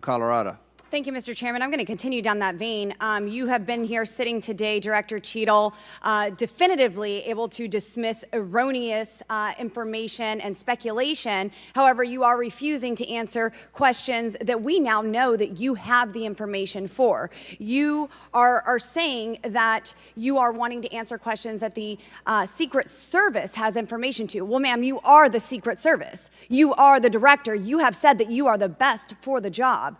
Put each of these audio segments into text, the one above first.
Colorado. Thank you, Mr. Chairman. I'm going to continue down that vein. You have been here sitting today, Director Cheatle, definitively able to dismiss erroneous information and speculation. However, you are refusing to answer questions that we now know that you have the information for. You are saying that you are wanting to answer questions that the Secret Service has information to. Well, ma'am, you are the Secret Service. You are the director. You have said that you are the best for the job.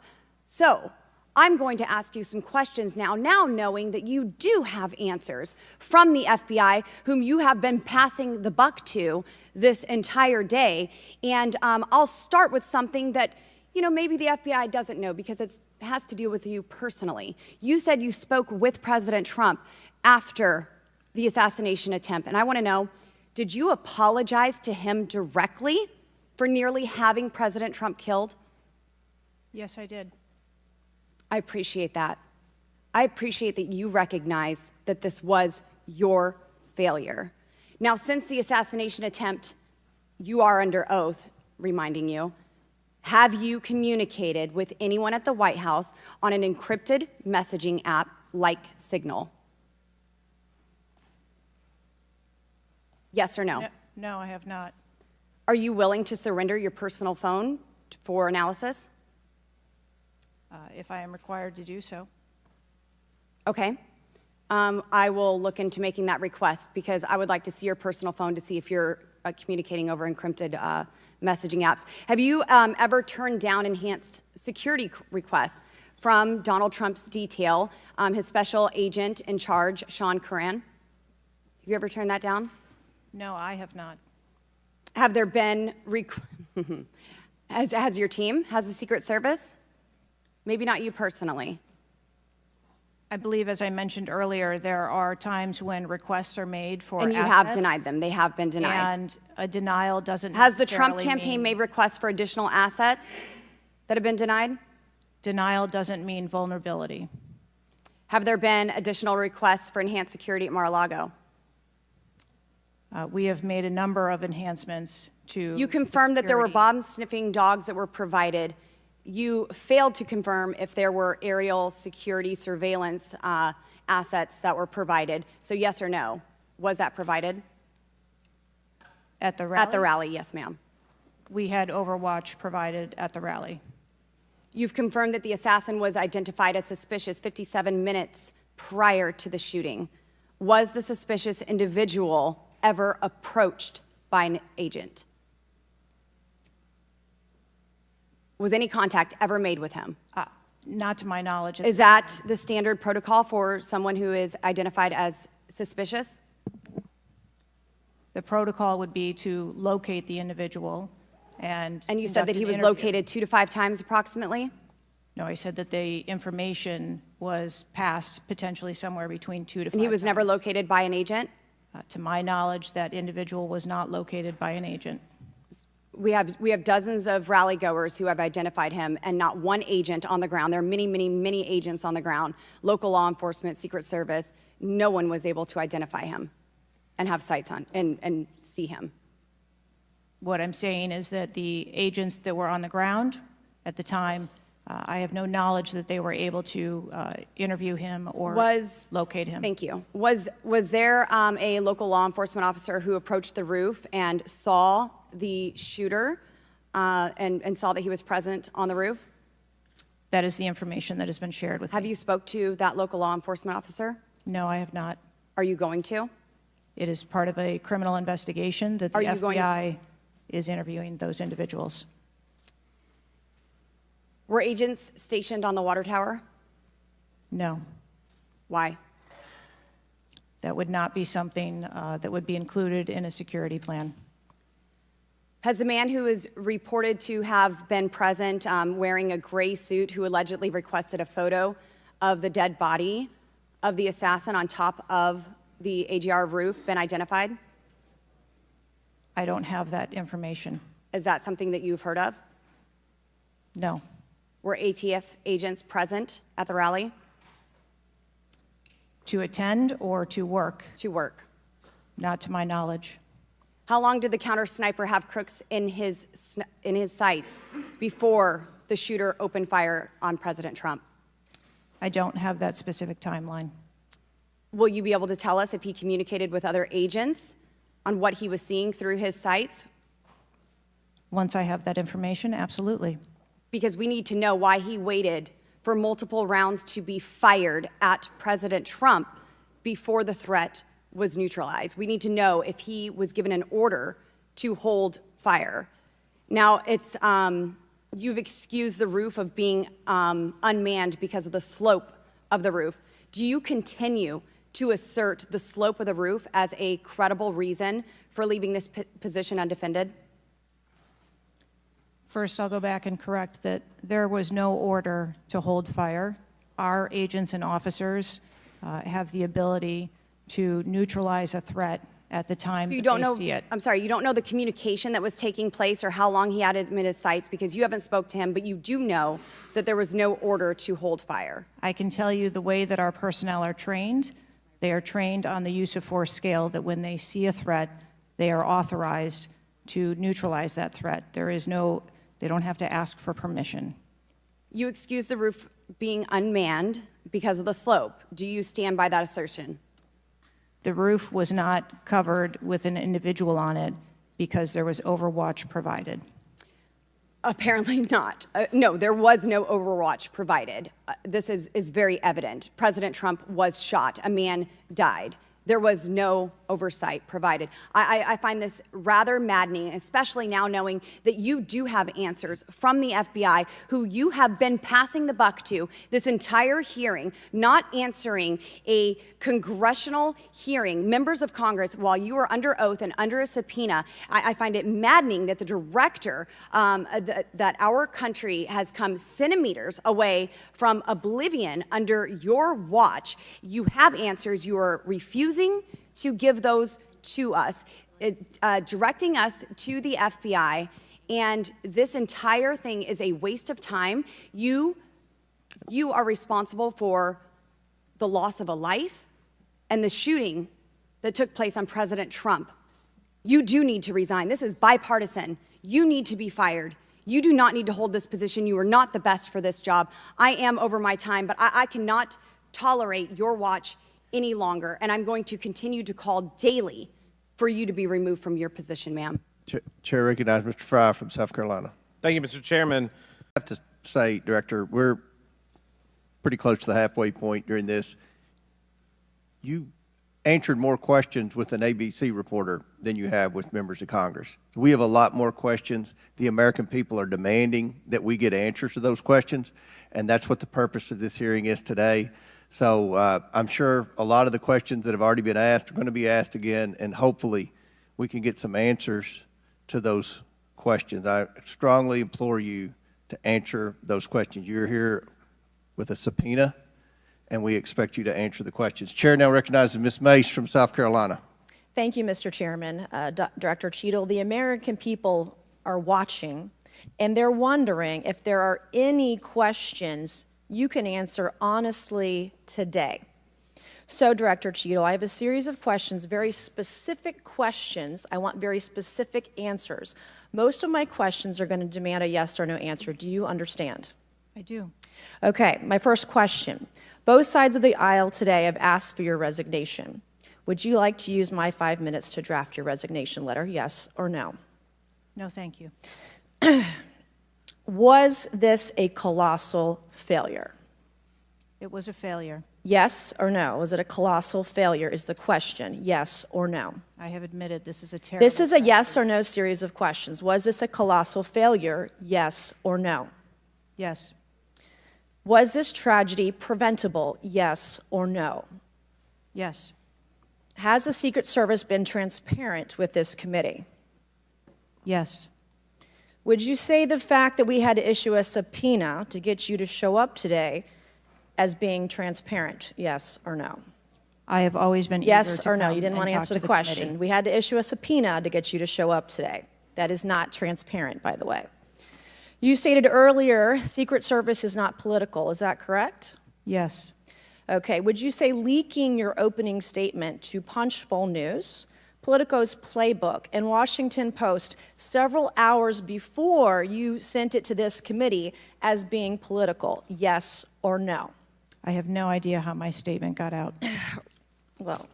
So, I'm going to ask you some questions now knowing that you do have answers from the FBI, whom you have been passing the buck to this entire day. And I'll start with something that, maybe the FBI doesn't know because it has to do with you personally. You said you spoke with President Trump after the assassination attempt. And I want to know, did you apologize to him directly for nearly having President Trump killed? Yes, I did. I appreciate that. I appreciate that you recognize that this was your failure. Now, since the assassination attempt, you are under oath, reminding you, have you communicated with anyone at the White House on an encrypted messaging app like Signal? Yes or no? No, I have not. Are you willing to surrender your personal phone for analysis? If I am required to do so. Okay. I will look into making that request because I would like to see your personal phone to see if you're communicating over encrypted messaging apps. Have you ever turned down enhanced security requests from Donald Trump's detail, his special agent in charge, Sean Curran? Have you ever turned that down? No, I have not. Have there been, has your team, has the Secret Service? Maybe not you personally. I believe, as I mentioned earlier, there are times when requests are made for And you assets, have denied them. They have been denied. And a denial doesn't Has the Trump necessarily campaign mean, made requests for additional assets that have been denied? Denial doesn't mean vulnerability. Have there been additional requests for enhanced security at Mar-a-Lago? We have made a number of enhancements to You confirmed that there were security. bomb-sniffing dogs that were provided. You failed to confirm if there were aerial security surveillance assets that were provided. So yes or no, was that provided? At the rally? At the rally, yes, ma'am. We had Overwatch provided at the rally. You've confirmed that the assassin was identified as suspicious 57 minutes prior to the shooting. Was the suspicious individual ever approached by an agent? Was any contact ever made with him? Not to my knowledge. Is that the standard protocol for someone who is identified as suspicious? The protocol would be to locate the individual and And you said that conduct he an was interview. located 2 to 5 times approximately? No, I said that the information was passed potentially somewhere between 2 to 5 And he was never times. located by an agent? To my knowledge, that individual was not located by an agent. We have dozens of rally goers who have identified him and not one agent on the ground. There are many, many, many agents on the ground, local law enforcement, Secret Service. No one was able to identify him and have sights on and see him. What I'm saying is that the agents that were on the ground at the time, I have no knowledge that they were able to interview him or locate him. Thank you. Was there a local law enforcement officer who approached the roof and saw the shooter and saw that he was present on the roof? That is the information that has been shared with me. Have you spoke to that local law enforcement officer? No, I have not. Are you going to? It is part of a criminal investigation that the Are you going to- FBI is interviewing those individuals. Were agents stationed on the water tower? No, Why? that would not be something that would be included in a security plan. Has the man who is reported to have been present wearing a gray suit who allegedly requested a photo of the dead body of the assassin on top of the AGR roof been identified? I don't have that information. Is that something that you've heard of? No. Were ATF agents present at the rally? To attend or to work? To work. Not to my knowledge. How long did the counter sniper have Crooks in his sights before the shooter opened fire on President Trump? I don't have that specific timeline. Will you be able to tell us if he communicated with other agents on what he was seeing through his sights? Once I have that information, absolutely. Because we need to know why he waited for multiple rounds to be fired at President Trump before the threat was neutralized. We need to know if he was given an order to hold fire. Now, you've excused the roof of being unmanned because of the slope of the roof. Do you continue to assert the slope of the roof as a credible reason for leaving this position undefended? First, I'll go back and correct that there was no order to hold fire. Our agents and officers have the ability to neutralize a threat at the time So you that don't they know, see it. I'm sorry, you don't know the communication that was taking place or how long he had him in his sights because you haven't spoke to him, but you do know that there was no order to hold fire. I can tell you the way that our personnel are trained. They are trained on the use of force scale, that when they see a threat, they are authorized to neutralize that threat. They don't have to ask for permission. You excuse the roof being unmanned because of the slope. Do you stand by that assertion? The roof was not covered with an individual on it because there was overwatch provided. Apparently not. No, there was no overwatch provided. This is very evident. President Trump was shot. A man died. There was no oversight provided. I find this rather maddening, especially now knowing that you do have answers from the FBI, who you have been passing the buck to this entire hearing, not answering a congressional hearing, members of Congress, while you are under oath and under a subpoena. I find it maddening that the director, that our country has come centimeters away from oblivion under your watch. You have answers. You are refusing to give those to us, directing us to the FBI, and this entire thing is a waste of time. You are responsible for the loss of a life and the shooting that took place on President Trump. You do need to resign. This is bipartisan. You need to be fired. You do not need to hold this position. You are not the best for this job. I am over my time, but I cannot tolerate your watch any longer, and I'm going to continue to call daily for you to be removed from your position, ma'am. Chair recognizes Mr. Fry from South Carolina. Thank you, Mr. Chairman. I have to say, Director, we're pretty close to the halfway point during this. You answered more questions with an ABC reporter than you have with members of Congress. We have a lot more questions. The American people are demanding that we get answers to those questions, and that's what the purpose of this hearing is today. So I'm sure a lot of the questions that have already been asked are going to be asked again, and hopefully we can get some answers to those questions. I strongly implore you to answer those questions. You're here with a subpoena, and we expect you to answer the questions. Chair now recognizes Ms. Mace from South Carolina. Thank you, Mr. Chairman. Director Cheatle, the American people are watching, and they're wondering if there are any questions you can answer honestly today. So, Director Cheatle, I have a series of questions, very specific questions. I want very specific answers. Most of my questions are going to demand a yes or no answer. Do you understand? I do. Okay, my first question. Both sides of the aisle today have asked for your resignation. Would you like to use my 5 minutes to draft your resignation letter, yes or no? No, thank you. Was this a colossal failure? It was a failure. Yes or no? Was it a colossal failure is the question, yes or no? I have admitted this is a terrible... This is a yes or no series of questions. Was this a colossal failure, yes or no? Yes. Was this tragedy preventable, yes or no? Yes. Has the Secret Service been transparent with this committee? Yes. Would you say the fact that we had to issue a subpoena to get you to show up today as being transparent, yes or no? I have always been eager Yes to or no? come You didn't and want to talk answer to the question. committee. We had to issue a subpoena to get you to show up today. That is not transparent, by the way. You stated earlier, Secret Service is not political. Is that correct? Yes. Okay. Would you say leaking your opening statement to Punchbowl News Politico's playbook and Washington Post several hours before you sent it to this committee as being political? Yes or no? I have no idea how my statement got out. Well,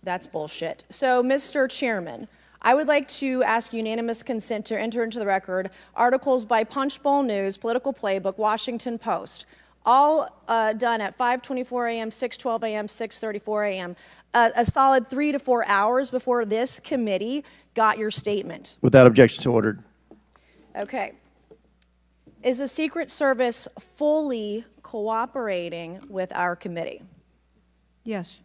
that's bullshit. So, Mr. Chairman, I would like to ask unanimous consent to enter into the record articles by Punchbowl News, Political Playbook, Washington Post, all done at 5:24 a.m., 6:12 a.m., 6:34 a.m., a solid 3 to 4 hours before this committee got your statement. Without objection, so ordered. Okay. Is the Secret Service fully cooperating with our committee? Yes.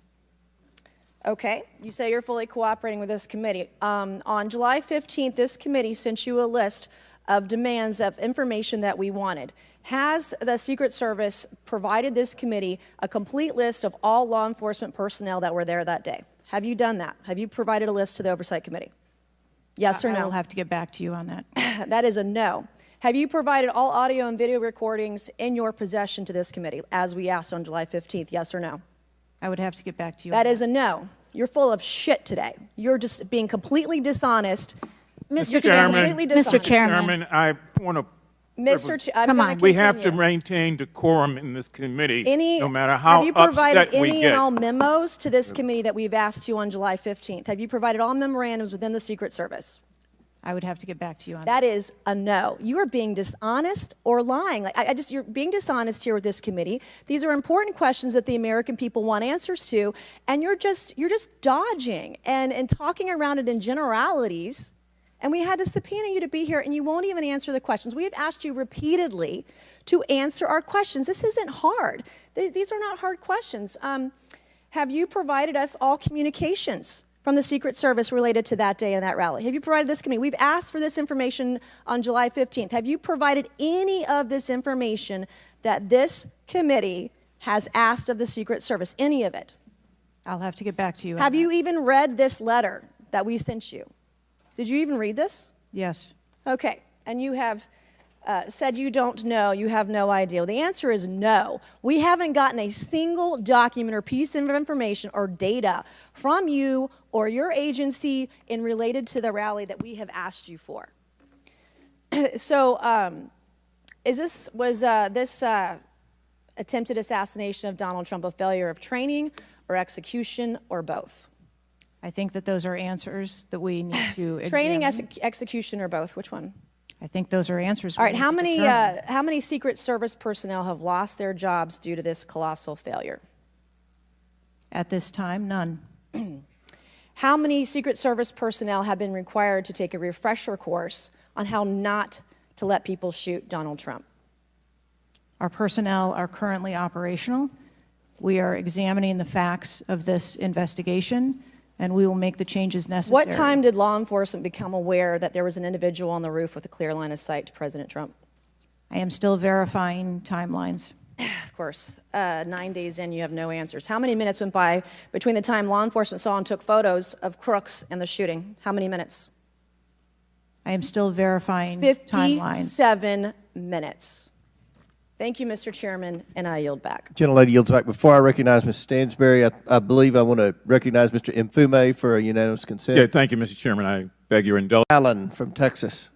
Okay, you say you're fully cooperating with this committee. On July 15th, this committee sent you a list of demands of information that we wanted. Has the Secret Service provided this committee a complete list of all law enforcement personnel that were there that day? Have you done that? Have you provided a list to the Oversight Committee? Yes or no? I will have to get back to you on that. That is a no. Have you provided all audio and video recordings in your possession to this committee, as we asked on July 15th? Yes or no? I would have to get back to you on That is a no. You're full of shit today. You're just being completely dishonest. Mr. Chairman, Mr. Chairman, I want to. Come on. We have to maintain decorum in this committee, no matter how have you provided upset we any get. and all memos to this committee that we've asked you on July 15th? Have you provided all memorandums within the Secret Service? I would have to get back to you on That is a no. You are being dishonest or lying. Like you're being dishonest here with this committee. These are important questions that the American people want answers to, and you're just dodging and talking around it in generalities. And we had to subpoena you to be here, and you won't even answer the questions. We have asked you repeatedly to answer our questions. This isn't hard. These are not hard questions. Have you provided us all communications from the Secret Service related to that day and that rally? Have you provided this committee? We've asked for this information on July 15th. Have you provided any of this information that this committee has asked of the Secret Service? Any of it? I'll have to get back to you on Have that. you even read this letter that we sent you? Did you even read this? Yes. Okay, and you have said you don't know, you have no idea. Well, the answer is no. We haven't gotten a single document or piece of information or data from you or your agency in related to the rally that we have asked you for. So, was this attempted assassination of Donald Trump a failure of training or execution or both? I think that those are answers that we need to examine. Training, execution, or both? Which one? I think those are answers. All right. How many Secret Service personnel have lost their jobs due to this colossal failure? At this time, none. How many Secret Service personnel have been required to take a refresher course on how not to let people shoot Donald Trump? Our personnel are currently operational. We are examining the facts of this investigation, and we will make the changes necessary. What time did law enforcement become aware that there was an individual on the roof with a clear line of sight to President Trump? I am still verifying timelines. Of course, 9 days in, you have no answers. How many minutes went by between the time law enforcement saw and took photos of Crooks and the shooting? How many minutes? I am still verifying timelines. 57 minutes. Thank you, Mr. Chairman, and I yield back. Gentlelady yields back. Before I recognize Ms. Stansberry, I believe I want to recognize Mr. Mfume for a unanimous consent. Yeah, thank you, Mr. Chairman. I beg your indulgence. Allen from Texas.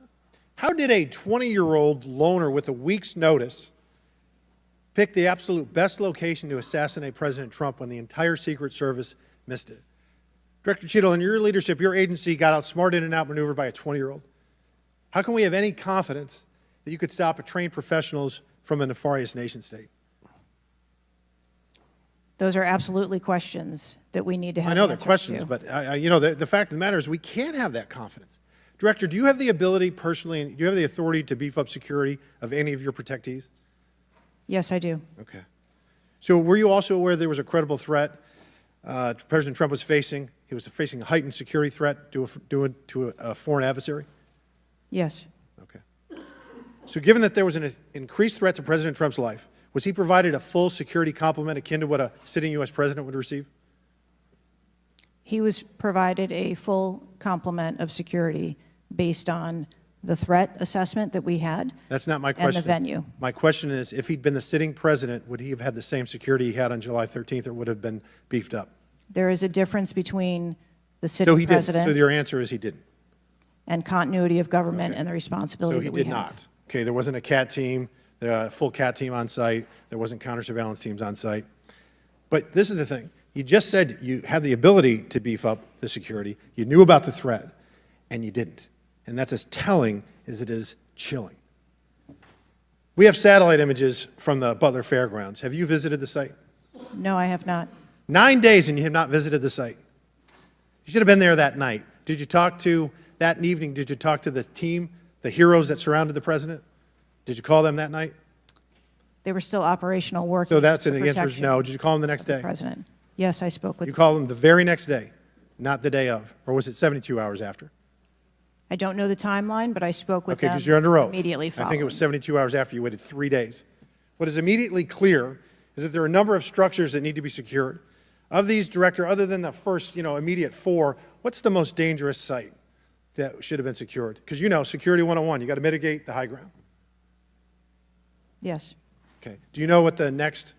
How did a 20-year-old loner with a week's notice pick the absolute best location to assassinate President Trump when the entire Secret Service missed it? Director Cheatle, in your leadership, your agency got outsmarted and outmaneuvered by a 20-year-old. How can we have any confidence that you could stop a trained professionals from a nefarious nation state? Those are absolutely questions that we need to have I know they're answers questions, to. but you know, the fact of the matter is we can't have that confidence. Director, do you have the ability personally, and do you have the authority to beef up security of any of your protectees? Yes, I do. Okay. So were you also aware there was a credible threat President Trump was facing? He was facing a heightened security threat to a foreign adversary? Yes. Okay. So given that there was an increased threat to President Trump's life, was he provided a full security complement akin to what a sitting U.S. president would receive? He was provided a full complement of security based on the threat assessment that we had. That's not my question. And the venue. My question is, if he'd been the sitting president, would he have had the same security he had on July 13th, or would have been beefed up? There is a difference between the So sitting he didn't. president, So your answer is he didn't. and continuity of government Okay. and the responsibility So he that we did have. not. Okay, there wasn't a CAT team, a full CAT team on site. There wasn't counter-surveillance teams on site. But this is the thing. You just said you had the ability to beef up the security. You knew about the threat, and you didn't. And that's as telling as it is chilling. We have satellite images from the Butler Fairgrounds. Have you visited the site? No, I have not. 9 days and you have not visited the site. You should have been there that night. Did you talk to, that evening, did you talk to the team, the heroes that surrounded the president? Did you call them that night? They were still operational work. So that's an answer is no. Did you call them the next day? President. Yes, I spoke with You them. called them the very next day, not the day of, or was it 72 hours after? I don't know the timeline, but I spoke with Okay, them because you're under oath. immediately I following. think it was 72 hours after you waited 3 days. What is immediately clear is that there are a number of structures that need to be secured. Of these, Director, other than the first, immediate 4, what's the most dangerous site that should have been secured? Because Security 101, you got to mitigate the high ground. Yes. Okay. Do you know what the next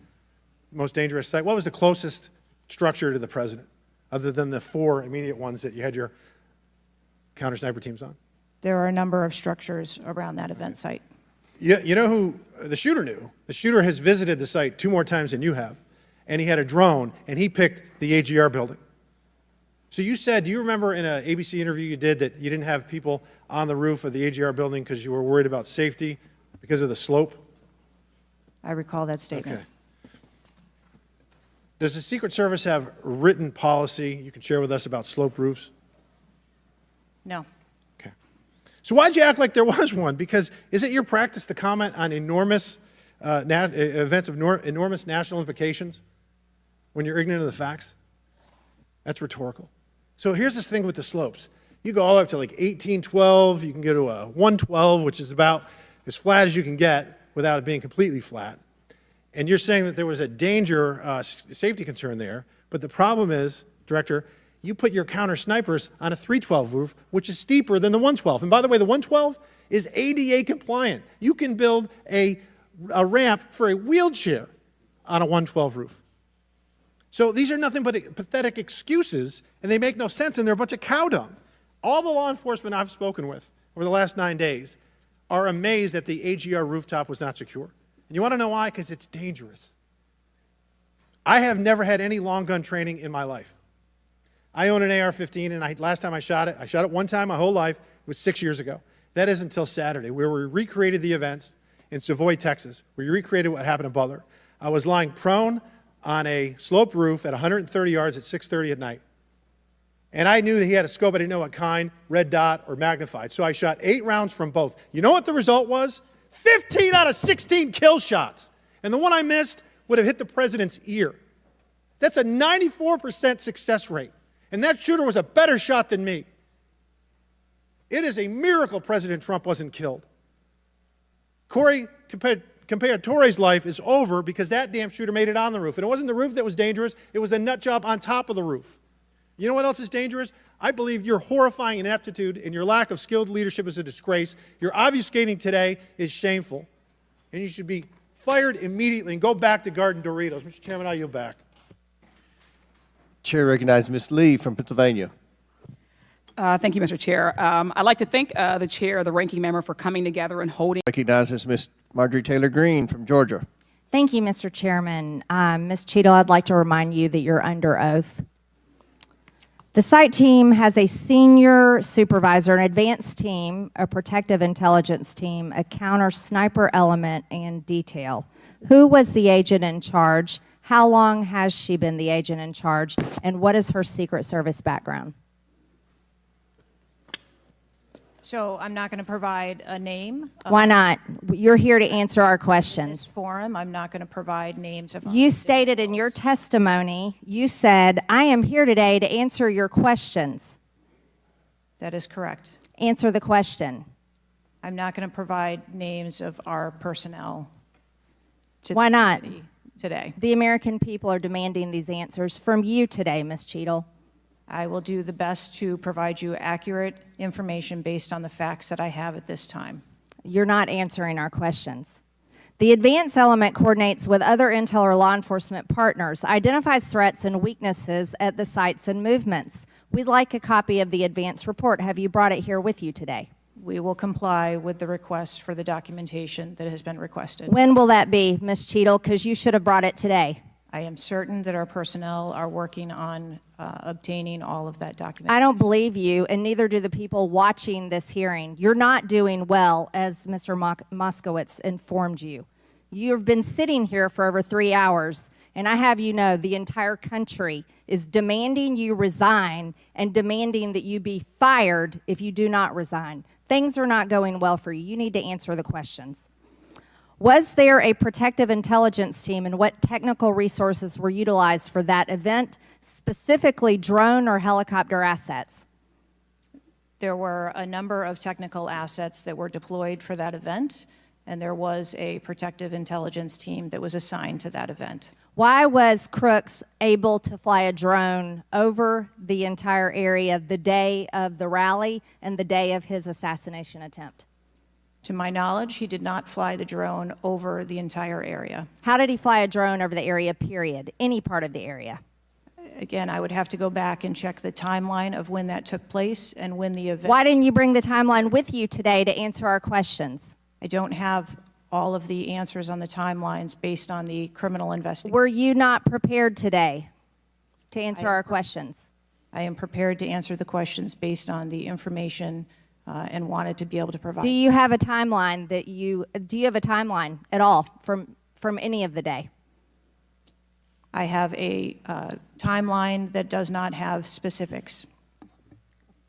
most dangerous site, what was the closest structure to the president, other than the 4 immediate ones that you had your counter-sniper teams on? There are a number of structures around that event site. You know who the shooter knew? The shooter has visited the site 2 more times than you have, and he had a drone, and he picked the AGR building. So you said, do you remember in an ABC interview you did that you didn't have people on the roof of the AGR building because you were worried about safety because of the slope? I recall that statement. Okay. Does the Secret Service have written policy you can share with us about slope roofs? No. Okay. So why'd you act like there was one? Because is it your practice to comment on enormous events of enormous national implications when you're ignorant of the facts? That's rhetorical. So here's this thing with the slopes. You go all up to like 1812. You can go to a 112, which is about as flat as you can get without it being completely flat. And you're saying that there was a danger, safety concern there. But the problem is, Director, you put your counter snipers on a 312 roof, which is steeper than the 112. And by the way, the 112 is ADA compliant. You can build a ramp for a wheelchair on a 112 roof. So these are nothing but pathetic excuses, and they make no sense, and they're a bunch of cow dung. All the law enforcement I've spoken with over the last 9 days are amazed that the AGR rooftop was not secure. And you want to know why? Because it's dangerous. I have never had any long gun training in my life. I own an AR-15, and last time I shot it one time my whole life. It was 6 years ago. That is until Saturday, where we recreated the events in Savoy, Texas. We recreated what happened in Butler. I was lying prone on a sloped roof at 130 yards at 6:30 at night. And I knew that he had a scope. I didn't know what kind, red dot or magnified. So I shot 8 rounds from both. You know what the result was? 15 out of 16 kill shots. And the one I missed would have hit the president's ear. That's a 94% success rate. And that shooter was a better shot than me. It is a miracle President Trump wasn't killed. Corey Comparatore's life is over because that damn shooter made it on the roof. And it wasn't the roof that was dangerous. It was a nut job on top of the roof. You know what else is dangerous? I believe your horrifying ineptitude and your lack of skilled leadership is a disgrace. Your obfuscating today is shameful. And you should be fired immediately and go back to Garden Doritos. Mr. Chairman, I yield back. Chair recognizes Ms. Lee from Pennsylvania. Thank you, Mr. Chair. I'd like to thank the chair, the ranking member, for coming together and holding. Recognizes Ms. Marjorie Taylor Greene from Georgia. Thank you, Mr. Chairman. Ms. Cheatle, I'd like to remind you that you're under oath. The site team has a senior supervisor, an advanced team, a protective intelligence team, a counter sniper element, and detail. Who was the agent in charge? How long has she been the agent in charge? And what is her Secret Service background? So I'm not going to provide a name. Why not? You're here to answer our This questions. forum, I'm not going to provide names of. You stated in your testimony, you said, I am here today to answer your questions. That is correct. Answer the question. I'm not going to provide names of our personnel to Why this not? committee today. The American people are demanding these answers from you today, Ms. Cheatle. I will do the best to provide you accurate information based on the facts that I have at this time. You're not answering our questions. The advance element coordinates with other intel or law enforcement partners, identifies threats and weaknesses at the sites and movements. We'd like a copy of the advance report. Have you brought it here with you today? We will comply with the request for the documentation that has been requested. When will that be, Ms. Cheatle? Because you should have brought it today. I am certain that our personnel are working on obtaining all of that documentation. I don't believe you, and neither do the people watching this hearing. You're not doing well, as Mr. Moskowitz informed you. You've been sitting here for over 3 hours, and I have you know the entire country is demanding you resign and demanding that you be fired if you do not resign. Things are not going well for you. You need to answer the questions. Was there a protective intelligence team, and what technical resources were utilized for that event, specifically drone or helicopter assets? There were a number of technical assets that were deployed for that event, and there was a protective intelligence team that was assigned to that event. Why was Crooks able to fly a drone over the entire area the day of the rally and the day of his assassination attempt? To my knowledge, he did not fly the drone over the entire area. How did he fly a drone over the area, period? Any part of the area? Again, I would have to go back and check the timeline of when that took place and when the event... Why didn't you bring the timeline with you today to answer our questions? I don't have all of the answers on the timelines based on the criminal investigation. Were you not prepared today to answer our questions? I am prepared to answer the questions based on the information and wanted to be able to provide. Do you have a timeline that do you have a timeline at all from any of the day? I have a timeline that does not have specifics.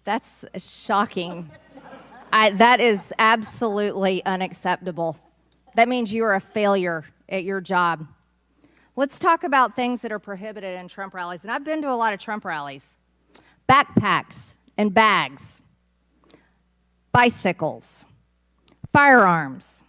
That's shocking. That is absolutely unacceptable. That means you are a failure at your job. Let's talk about things that are prohibited in Trump rallies. And I've been to a lot of Trump rallies. Backpacks and bags, bicycles, firearms,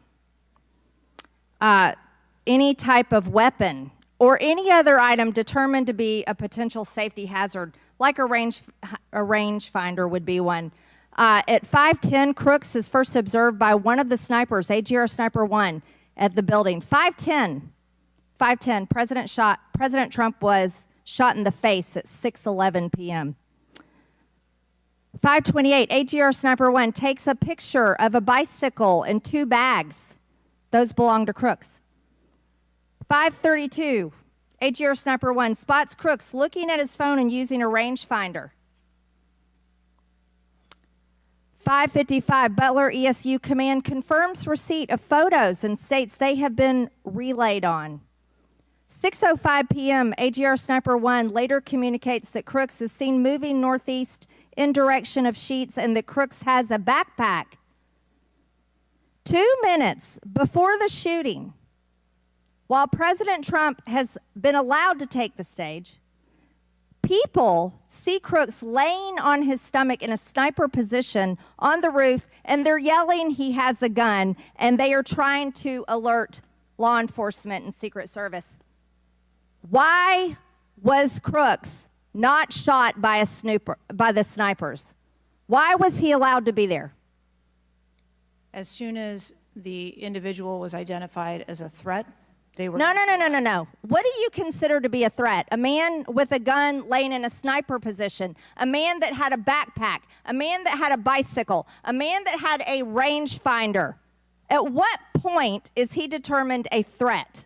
any type of weapon, or any other item determined to be a potential safety hazard, like a rangefinder would be one. At 5:10, Crooks is first observed by one of the snipers, AGR Sniper 1, at the building. 5:10, President Trump was shot in the face at 6:11 p.m. 5:28, AGR Sniper 1 takes a picture of a bicycle and 2 bags. Those belong to Crooks. 5:32, AGR Sniper 1 spots Crooks looking at his phone and using a rangefinder. 5:55, Butler ESU Command confirms receipt of photos and states they have been relayed on. 6:05 p.m., AGR Sniper 1 later communicates that Crooks is seen moving northeast in direction of Sheets and that Crooks has a backpack. 2 minutes before the shooting, while President Trump has been allowed to take the stage, people see Crooks laying on his stomach in a sniper position on the roof, and they're yelling he has a gun, and they are trying to alert law enforcement and Secret Service. Why was Crooks not shot by the snipers? Why was he allowed to be there? As soon as the individual was identified as a threat, they were... No. What do you consider to be a threat? A man with a gun laying in a sniper position, a man that had a backpack, a man that had a bicycle, a man that had a rangefinder. At what point is he determined a threat?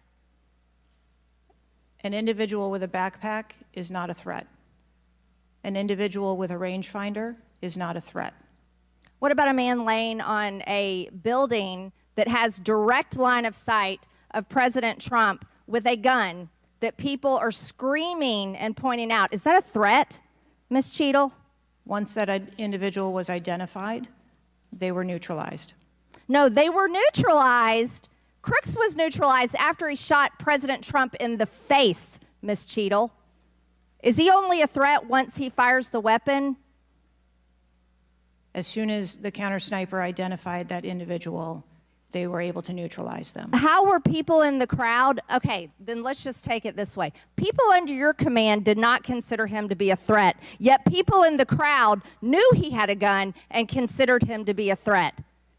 An individual with a backpack is not a threat. An individual with a rangefinder is not a threat. What about a man laying on a building that has direct line of sight of President Trump with a gun that people are screaming and pointing out? Is that a threat, Ms. Cheatle? Once that individual was identified, they were neutralized. No, they were neutralized. Crooks was neutralized after he shot President Trump in the face, Ms. Cheatle. Is he only a threat once he fires the weapon? As soon as the counter sniper identified that individual, they were able to neutralize them. How were people in the crowd? Okay, then let's just take it this way. People under your command did not consider him to be a threat, yet people in the crowd knew he had a gun and considered him to be a threat.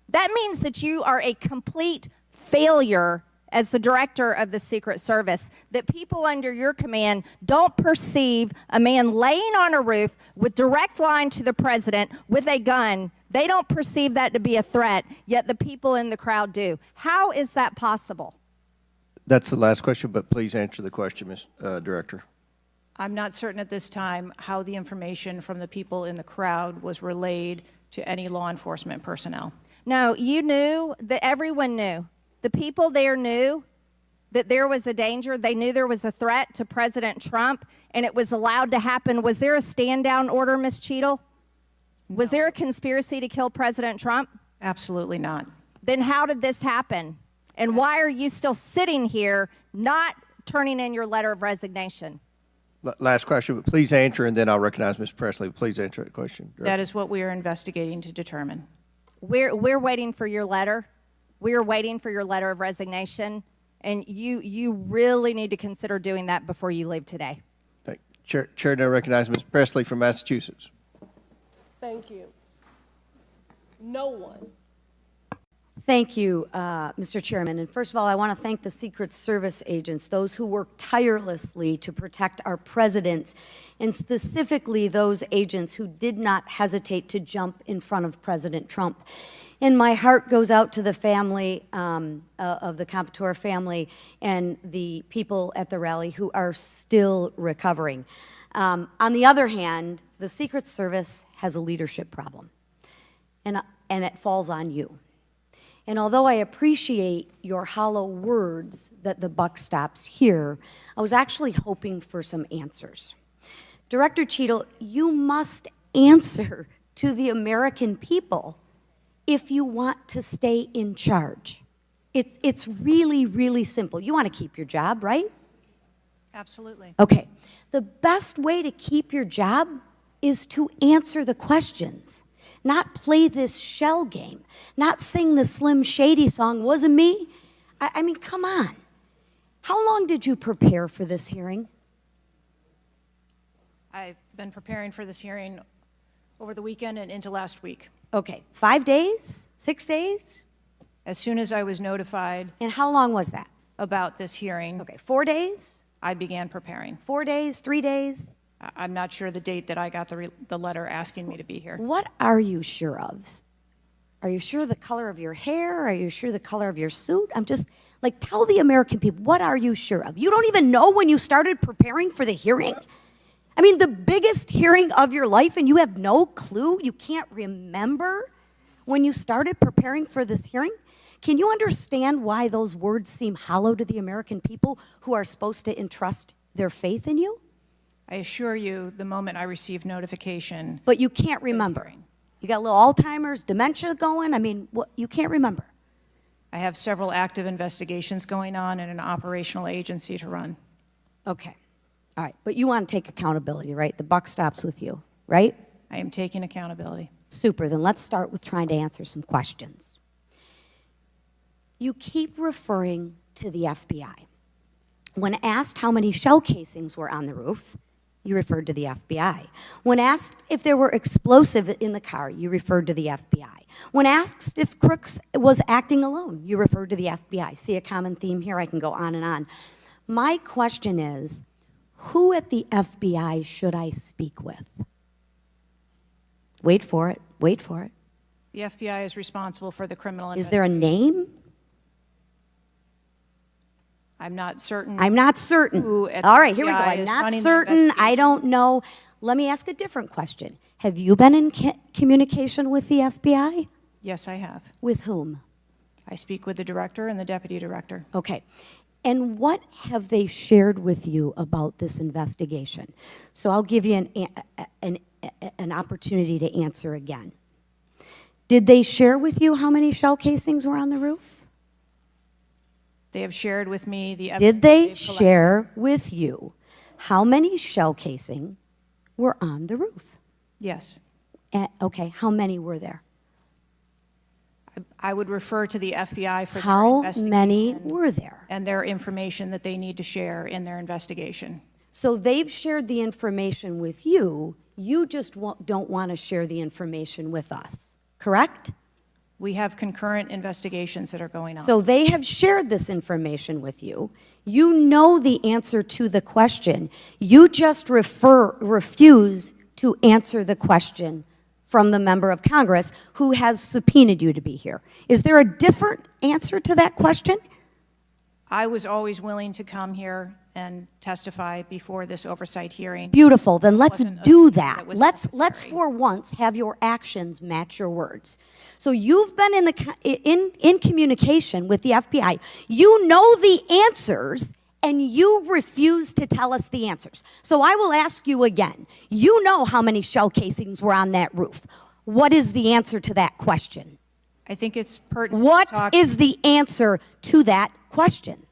That means that you are a complete failure as the director of the Secret Service, that people under your command don't perceive a man laying on a roof with direct line to the president with a gun? They don't perceive that to be a threat, yet the people in the crowd do. How is that possible? That's the last question, but please answer the question, Ms. Director. I'm not certain at this time how the information from the people in the crowd was relayed to any law enforcement personnel. No, you knew, that everyone knew. The people there knew that there was a danger. They knew there was a threat to President Trump, and it was allowed to happen. Was there a stand-down order, Ms. Cheatle? No. Was there a conspiracy to kill President Trump? Absolutely not. Then how did this happen? And why are you still sitting here not turning in your letter of resignation? Last question, but please answer, and then I'll recognize Ms. Presley. Please answer that question. Director. That is what we are investigating to determine. We're waiting for your letter. We are waiting for your letter of resignation, and you really need to consider doing that before you leave today. Thank you. Chair now recognizes Ms. Presley from Massachusetts. Thank you. No one. Thank you, Mr. Chairman. And first of all, I want to thank the Secret Service agents, those who work tirelessly to protect our president, and specifically those agents who did not hesitate to jump in front of President Trump. And my heart goes out to the family of the Comptoir family and the people at the rally who are still recovering. On the other hand, the Secret Service has a leadership problem, and it falls on you. And although I appreciate your hollow words that the buck stops here, I was actually hoping for some answers. Director Cheatle, you must answer to the American people if you want to stay in charge. It's really, really simple. You want to keep your job, right? Absolutely. Okay. The best way to keep your job is to answer the questions. Not play this shell game, not sing the Slim Shady song, wasn't me? I mean, come on. How long did you prepare for this hearing? I've been preparing for this hearing over the weekend and into last week. Okay, 5 days, 6 days? As soon as I was notified And how long was that? about this hearing, Okay, 4 days, I began preparing. 4 days, 3 days? I'm not sure the date that I got the letter asking me to be here. What are you sure of? Are you sure the color of your hair? Are you sure the color of your suit? I'm just, like, tell the American people, what are you sure of? You don't even know when you started preparing for the hearing? I mean, the biggest hearing of your life, and you have no clue? You can't remember when you started preparing for this hearing? Can you understand why those words seem hollow to the American people who are supposed to entrust their faith in you? I assure you, the moment I received notification. But you can't remember. You got a little Alzheimer's, dementia going? I mean, what, you can't remember. I have several active investigations going on and an operational agency to run. Okay. All right. But you want to take accountability, right? The buck stops with you, right? I am taking accountability. Super. Then let's start with trying to answer some questions. You keep referring to the FBI. When asked how many shell casings were on the roof, you referred to the FBI. When asked if there were explosives in the car, you referred to the FBI. When asked if Crooks was acting alone, you referred to the FBI. See a common theme here? I can go on and on. My question is, who at the FBI should I speak with? Wait for it. Wait for it. The FBI is responsible for the criminal Is there a investigation. name? I'm not certain. I'm not certain. Who at All the right, here we go. FBI I'm is not running the certain. I investigation. don't know. Let me ask a different question. Have you been in communication with the FBI? Yes, I have. With whom? I speak with the director and the deputy director. Okay. And what have they shared with you about this investigation? So I'll give you an opportunity to answer again. Did they share with you how many shell casings were on the roof? They have shared with me the evidence. Did they they've collected. share with you how many shell casing were on the roof? Yes. Okay, how many were there? I would refer to the FBI for their How investigation many were there? and their information that they need to share in their investigation. So they've shared the information with you. You just don't want to share the information with us, correct? We have concurrent investigations that are going on. So they have shared this information with you. You know the answer to the question. You just refuse to answer the question from the member of Congress who has subpoenaed you to be here. Is there a different answer to that question? I was always willing to come here and testify before this oversight hearing. Beautiful, then let's Wasn't do a- that. that was Let's necessary. for once have your actions match your words. So you've been in communication with the FBI. You know the answers, and you refuse to tell us the answers. So I will ask you again. You know how many shell casings were on that roof. What is the answer to that question? I think it's pertinent What to talk. is the answer to that question?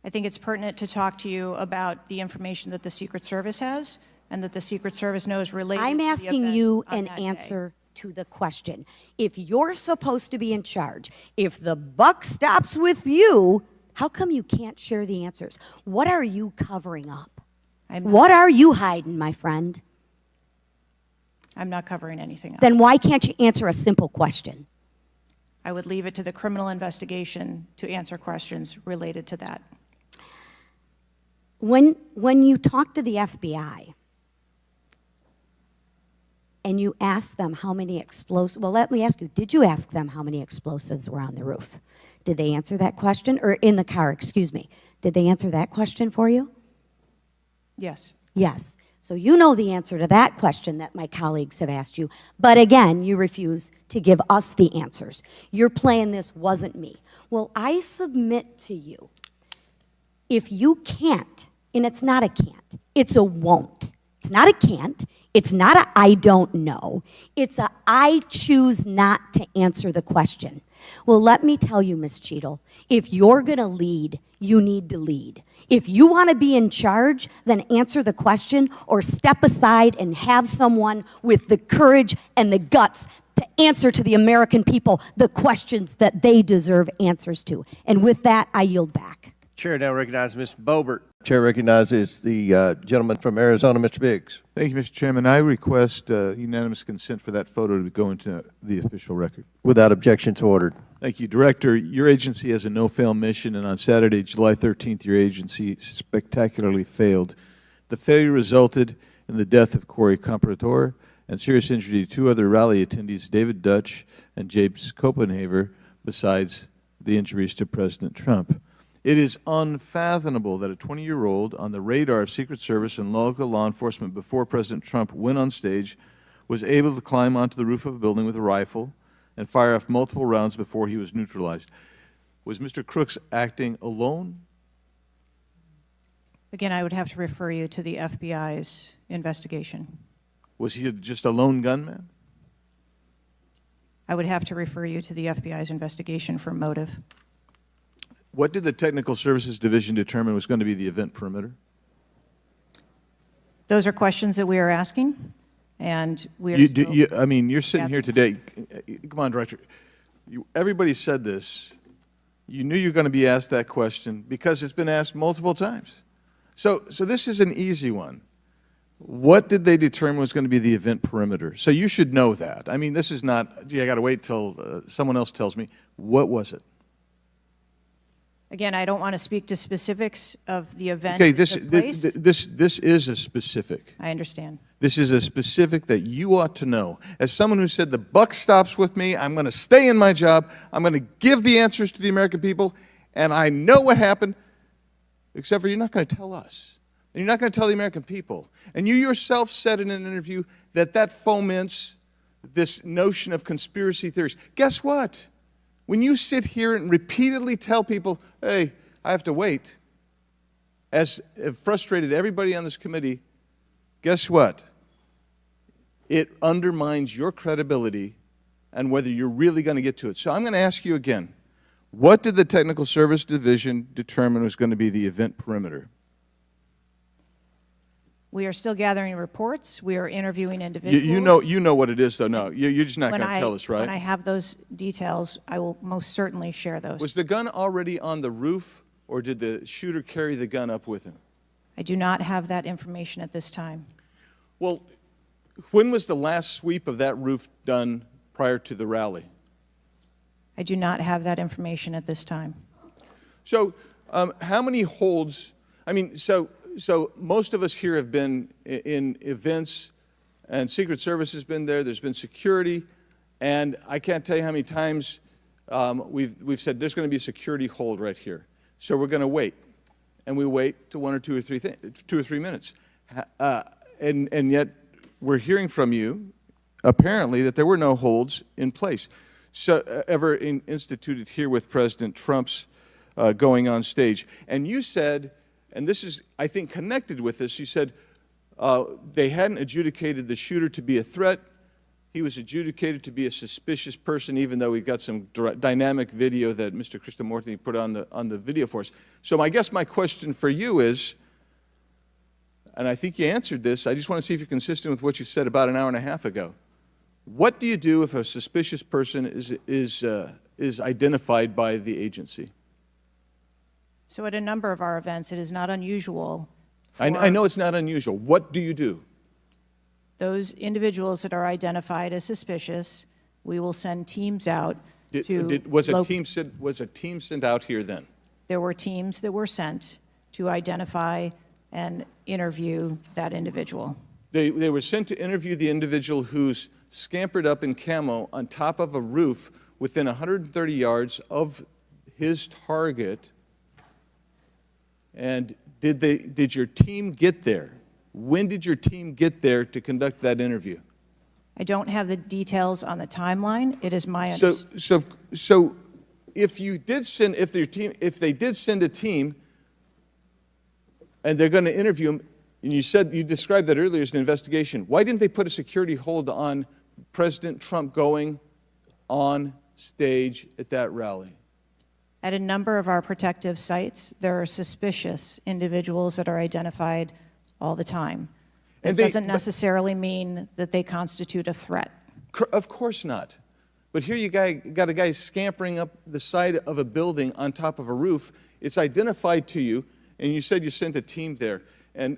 I think it's pertinent to talk to you about the information that the Secret Service has and that the Secret Service knows related I'm to the asking events you on an that day. answer to the question. If you're supposed to be in charge, if the buck stops with you, how come you can't share the answers? What are you covering up? What are you hiding, my friend? I'm not covering anything else. Then why can't you answer a simple question? I would leave it to the criminal investigation to answer questions related to that. When you talk to the FBI and you ask them how many explosives, well, let me ask you, did you ask them how many explosives were on the roof? Did they answer that question? Or in the car, excuse me. Did they answer that question for you? Yes. Yes. So you know the answer to that question that my colleagues have asked you. But again, you refuse to give us the answers. You're playing this wasn't me. Well, I submit to you, if you can't, and it's not a can't, it's a won't. It's not a can't. It's not a I don't know. It's a I choose not to answer the question. Well, let me tell you, Ms. Cheatle, if you're going to lead, you need to lead. If you want to be in charge, then answer the question or step aside and have someone with the courage and the guts to answer to the American people the questions that they deserve answers to. And with that, I yield back. Chair now recognizes Ms. Boebert. Chair recognizes the gentleman from Arizona, Mr. Biggs. Thank you, Mr. Chairman. I request unanimous consent for that photo to go into the official record. Without objection to ordered. Thank you. Director, your agency has a no-fail mission, and on Saturday, July 13th, your agency spectacularly failed. The failure resulted in the death of Corey Comprador and serious injury to two other rally attendees, David Dutch and James Copenhaver, besides the injuries to President Trump. It is unfathomable that a 20-year-old on the radar of Secret Service and local law enforcement before President Trump went on stage was able to climb onto the roof of a building with a rifle and fire off multiple rounds before he was neutralized. Was Mr. Crooks acting alone? Again, I would have to refer you to the FBI's investigation. Was he just a lone gunman? I would have to refer you to the FBI's investigation for motive. What did the Technical Services Division determine was going to be the event perimeter? Those are questions that we are asking, and we are I mean, you're sitting here today. Come on, Director. Everybody said this. You knew you were going to be asked that question because it's been asked multiple times. So this is an easy one. What did they determine was going to be the event perimeter? So you should know that. I mean, this is not, gee, I got to wait till someone else tells me. What was it? Again, I don't want to speak to specifics of the event Okay, that took place. this is a specific. I understand. This is a specific that you ought to know. As someone who said the buck stops with me, I'm going to stay in my job, I'm going to give the answers to the American people, and I know what happened, except for you're not going to tell us. And you're not going to tell the American people. And you yourself said in an interview that foments this notion of conspiracy theories. Guess what? When you sit here and repeatedly tell people, hey, I have to wait, as it frustrated everybody on this committee, guess what? It undermines your credibility and whether you're really going to get to it. So I'm going to ask you again, what did the Technical Service Division determine was going to be the event perimeter? We are still gathering reports. We are interviewing individuals. You know what it is, though. No, you're just not going to tell us, right? When I have those details, I will most certainly share those. Was the gun already on the roof, or did the shooter carry the gun up with him? I do not have that information at this time. Well, when was the last sweep of that roof done prior to the rally? I do not have that information at this time. So how many holds, I mean, so most of us here have been in events, and Secret Service has been there, there's been security, and I can't tell you how many times we've said there's going to be a security hold right here. So we're going to wait. And we wait to 1 or 2 or 3 minutes. And yet we're hearing from you, apparently, that there were no holds in place. So ever instituted here with President Trump's going on stage. And you said, and this is, I think, connected with this, you said they hadn't adjudicated the shooter to be a threat. He was adjudicated to be a suspicious person, even though we've got some dynamic video that Mr. Krishnamurthy put on the video for us. So I guess my question for you is, and I think you answered this, I just want to see if you're consistent with what you said about an hour and a half ago. What do you do if a suspicious person is identified by the agency? So at a number of our events, it is not unusual. I know it's not unusual. What do you do? Those individuals that are identified as suspicious, we will send teams out Was a team sent out here then? There were teams that were sent to identify and interview that individual. They were sent to interview the individual who's scampered up in camo on top of a roof within 130 yards of his target. And did your team get there? When did your team get there to conduct that interview? I don't have the details on the timeline. It is my understanding. So if you did send, if they did send a team, and they're going to interview him, and you described that earlier as an investigation, why didn't they put a security hold on President Trump going on stage at that rally? At a number of our protective sites, there are suspicious individuals that are identified all the time. It doesn't necessarily mean that they constitute a threat. Of course not. But here you got a guy scampering up the side of a building on top of a roof. It's identified to you, and you said you sent a team there, and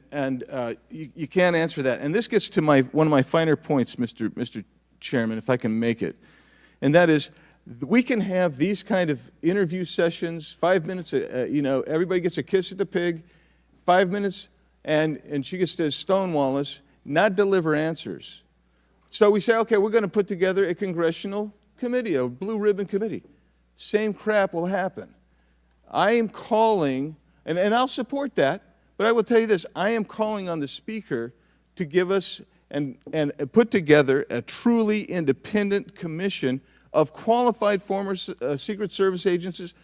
you can't answer that. And this gets to one of my finer points, Mr. Chairman, if I can make it, and that is we can have these kind of interview sessions, 5 minutes, everybody gets a kiss at the pig, 5 minutes, and she gets to stonewall us, not deliver answers. So we say, okay, we're going to put together a congressional committee, a blue ribbon committee. Same crap will happen. I am calling, and I'll support that, but I will tell you this, I am calling on the Speaker to give us and put together a truly independent commission of qualified former Secret Service agents,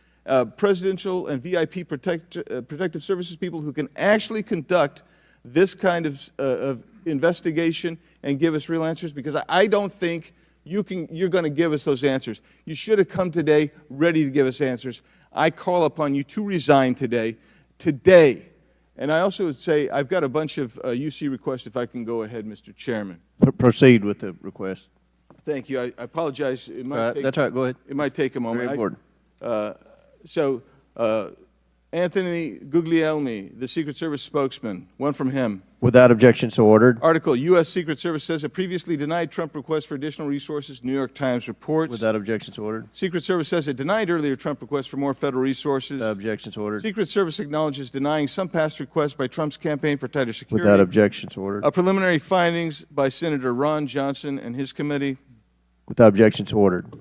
presidential and VIP protective services people who can actually conduct this kind of investigation and give us real answers, because I don't think you're going to give us those answers. You should have come today ready to give us answers. I call upon you to resign today. And I also would say I've got a bunch of UC requests, if I can go ahead, Mr. Chairman. Proceed with the request. Thank you. I apologize. It might take, that's all right. Go ahead. It might take a moment. Very important. Anthony Guglielmi, the Secret Service spokesman, one from him. Without objection, so ordered. Article, U.S. Secret Service says it previously denied Trump requests for additional resources, New York Times reports. Without objection, so ordered. Secret Service says it denied earlier Trump requests for more federal resources. Without objection, so ordered. Secret Service acknowledges denying some past requests by Trump's campaign for tighter security. Without objection, so ordered. Preliminary findings by Senator Ron Johnson and his committee. Without objection, so ordered.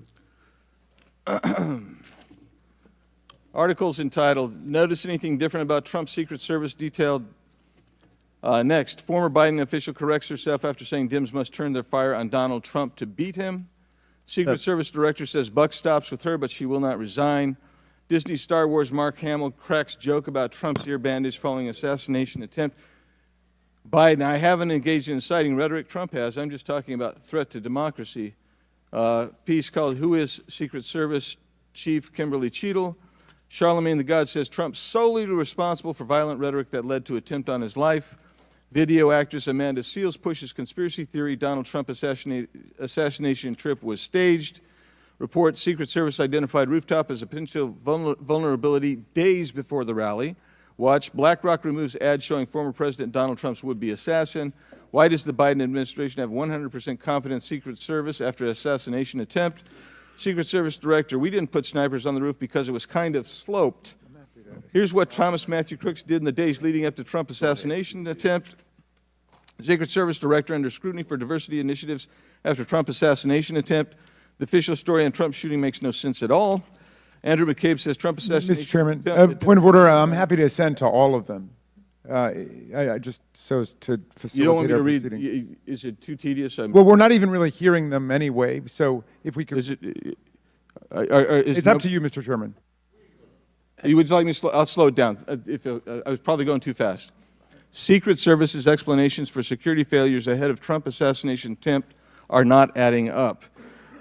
Articles entitled, Notice Anything Different About Trump's Secret Service detailed. Next, former Biden official corrects herself after saying Dems must turn their fire on Donald Trump to beat him. Secret Service director says buck stops with her, but she will not resign. Disney Star Wars Mark Hamill cracks joke about Trump's ear bandage following assassination attempt. Biden, I haven't engaged in inciting rhetoric. Trump has. I'm just talking about threat to democracy. Piece called Who is Secret Service Chief Kimberly Cheatle? Charlemagne the God says Trump solely responsible for violent rhetoric that led to attempt on his life. Video actress Amanda Seales pushes conspiracy theory Donald Trump assassination trip was staged. Report, Secret Service identified rooftop as a potential vulnerability days before the rally. Watch, BlackRock removes ad showing former President Donald Trump's would-be assassin. Why does the Biden administration have 100% confidence Secret Service after assassination attempt? Secret Service Director, we didn't put snipers on the roof because it was kind of sloped. Here's what Thomas Matthew Crooks did in the days leading up to Trump assassination attempt. Secret Service Director under scrutiny for diversity initiatives after Trump assassination attempt. The official story on Trump's shooting makes no sense at all. Andrew McCabe says Trump assassination. Mr. Chairman, point of order. I'm happy to assent to all of them. I just so as to facilitate You don't want me our to read? proceedings. Is it too tedious? Well, we're not even really hearing them anyway. So if we could, it's up to you, Mr. Chairman. You would like me to slow? I'll slow it down. I was probably going too fast. Secret Service's explanations for security failures ahead of Trump assassination attempt are not adding up.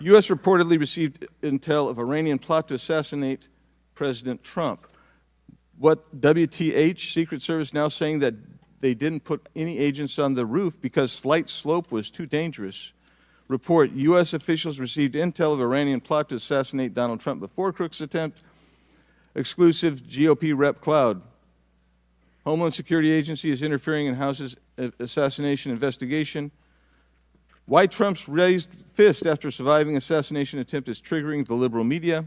U.S. reportedly received intel of Iranian plot to assassinate President Trump. What WTH, Secret Service now saying that they didn't put any agents on the roof because slight slope was too dangerous. Report, U.S. officials received intel of Iranian plot to assassinate Donald Trump before Crooks' attempt. Exclusive GOP rep cloud. Homeland Security Agency is interfering in House's assassination investigation. Why Trump's raised fist after surviving assassination attempt is triggering the liberal media.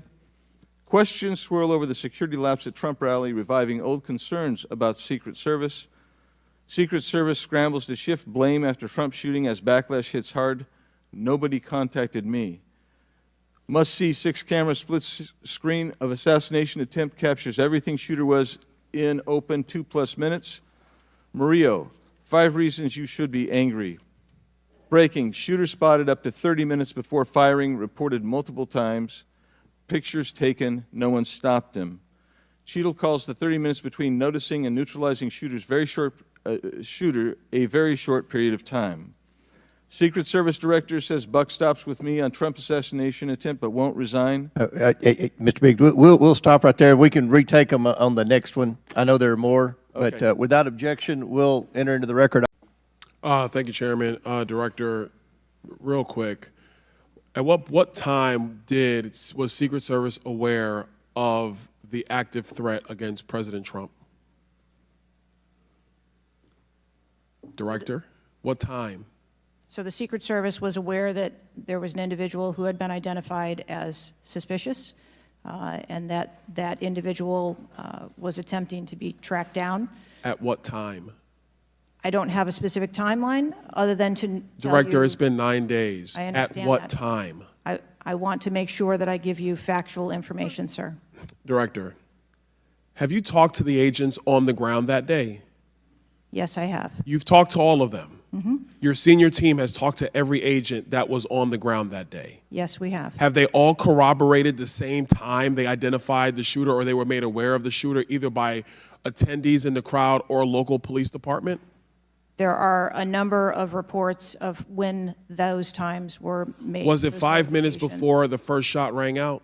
Questions swirl over the security lapse at Trump rally, reviving old concerns about Secret Service. Secret Service scrambles to shift blame after Trump shooting as backlash hits hard. Nobody contacted me. Must-see 6-camera split screen of assassination attempt captures everything shooter was in open 2+ minutes. Murillo, 5 reasons you should be angry. Breaking, shooter spotted up to 30 minutes before firing, reported multiple times. Pictures taken, no one stopped him. Cheatle calls the 30 minutes between noticing and neutralizing shooter a very short period of time. Secret Service Director says buck stops with me on Trump assassination attempt but won't resign. Mr. Biggs, we'll stop right there. We can retake them on the next one. I know there are more, Okay. but without objection, we'll enter into the record. Thank you, Chairman. Director, real quick, at what time was Secret Service aware of the active threat against President Trump? Director, what time? So the Secret Service was aware that there was an individual who had been identified as suspicious, and that individual was attempting to be tracked down. At what time? I don't have a specific timeline other than to tell Director, you, it's been 9 days. I At understand what that. time? I want to make sure that I give you factual information, sir. Director, have you talked to the agents on the ground that day? Yes, I have. You've talked to all of them. Your senior team has talked to every agent that was on the ground that day. Yes, we have. Have they all corroborated the same time they identified the shooter or they were made aware of the shooter, either by attendees in the crowd or local police department? There are a number of reports of when those times were made. Was it those 5 minutes notifications. before the first shot rang out?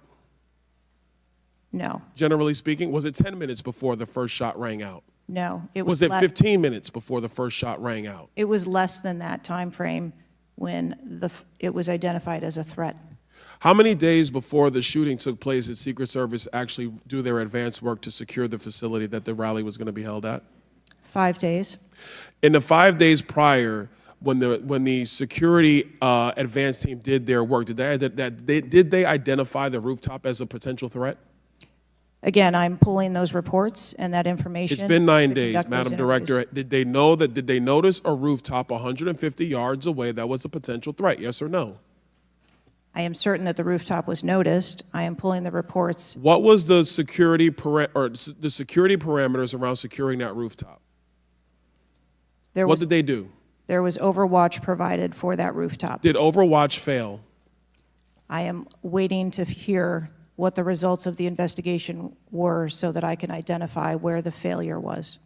No, Generally speaking, was it 10 minutes before the first shot rang out? no. It Was it 15 minutes before the first shot rang out? It was less than that time frame when it was identified as a threat. How many days before the shooting took place did Secret Service actually do their advance work to secure the facility that the rally was going to be held at? 5 days. In the 5 days prior, when the security advance team did their work, did they identify the rooftop as a potential threat? Again, I'm pulling those reports and that information. It's been 9 to days, conduct those Madam interviews. Director. Did they notice a rooftop 150 yards away that was a potential threat? Yes or no? I am certain that the rooftop was noticed. I am pulling the reports. What was the security parameters around securing that rooftop? What did they do? There was overwatch provided for that rooftop. Did Overwatch fail? I am waiting to hear what the results of the investigation were so that I can identify where the failure was.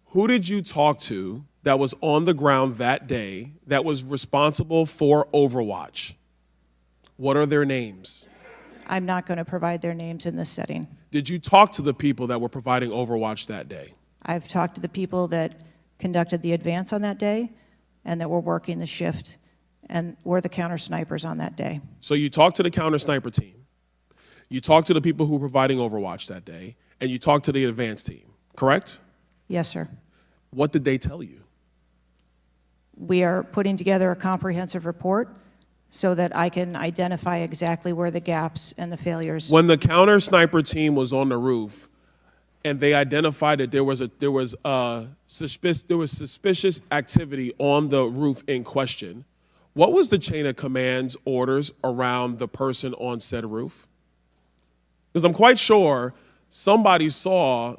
Who did you talk to that was on the ground that day that was responsible for Overwatch? What are their names? I'm not going to provide their names in this setting. Did you talk to the people that were providing Overwatch that day? I've talked to the people that conducted the advance on that day and that were working the shift and were the counter snipers on that day. So you talked to the counter sniper team, you talked to the people who were providing Overwatch that day, and you talked to the advance team, correct? Yes, sir. What did they tell you? We are putting together a comprehensive report so that I can identify exactly where the gaps and the failures. When the counter sniper team was on the roof, and they identified that there was suspicious activity on the roof in question, what was the chain of command's orders around the person on said roof? Because I'm quite sure somebody saw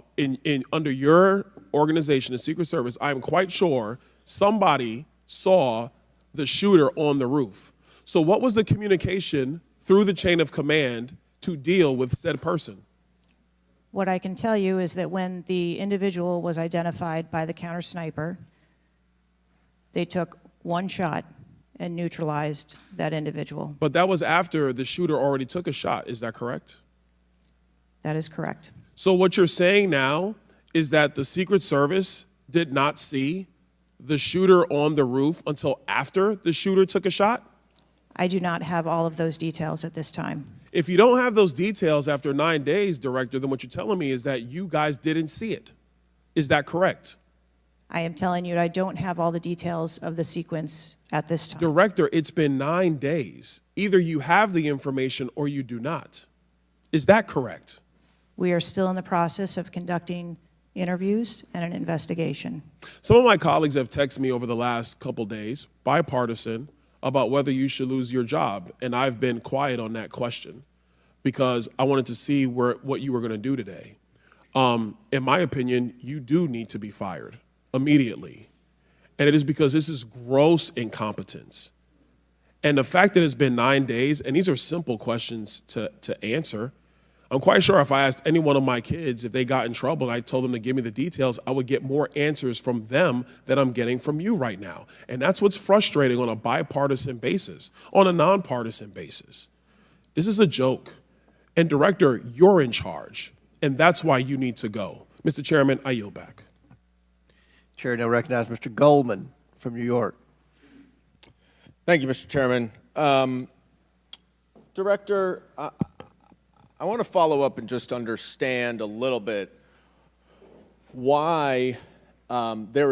under your organization, the Secret Service, I am quite sure somebody saw the shooter on the roof. So what was the communication through the chain of command to deal with said person? What I can tell you is that when the individual was identified by the counter sniper, they took one shot and neutralized that individual. But that was after the shooter already took a shot, is that correct? That is correct. So what you're saying now is that the Secret Service did not see the shooter on the roof until after the shooter took a shot? I do not have all of those details at this time. If you don't have those details after 9 days, Director, then what you're telling me is that you guys didn't see it. Is that correct? I am telling you I don't have all the details of the sequence at this time. Director, it's been 9 days. Either you have the information or you do not. Is that correct? We are still in the process of conducting interviews and an investigation. Some of my colleagues have texted me over the last couple days, bipartisan, about whether you should lose your job, and I've been quiet on that question because I wanted to see what you were going to do today. In my opinion, you do need to be fired immediately, and it is because this is gross incompetence. And the fact that it's been 9 days, and these are simple questions to answer, I'm quite sure if I asked any one of my kids if they got in trouble and I told them to give me the details, I would get more answers from them than I'm getting from you right now. And that's what's frustrating on a bipartisan basis, on a nonpartisan basis. This is a joke. And Director, you're in charge, and that's why you need to go. Mr. Chairman, I yield back. Chair now recognize Mr. Goldman from New York. Thank you, Mr. Chairman. Director, I want to follow up and just understand a little bit why there